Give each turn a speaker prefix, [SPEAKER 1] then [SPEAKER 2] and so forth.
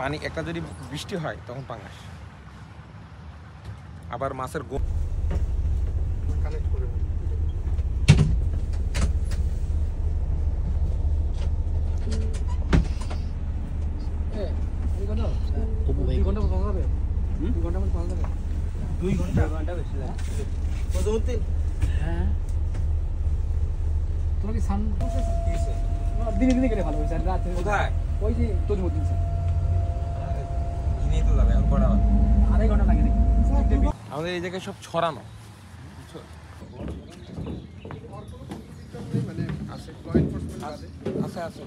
[SPEAKER 1] পানি একটা যদি বৃষ্টি হয় তখন পাঙাশ আবার মাছের গো কানেক্ট করে
[SPEAKER 2] দিনে দিনে কেটে ভালো হয়েছে রাতে
[SPEAKER 1] কোথায়
[SPEAKER 2] ওই যে তোর মধ্যে
[SPEAKER 1] তো যাবে এখন কটা
[SPEAKER 2] আড়াই ঘন্টা লাগে
[SPEAKER 1] আমাদের এই জায়গায় সব ছড়ানো আছে আছে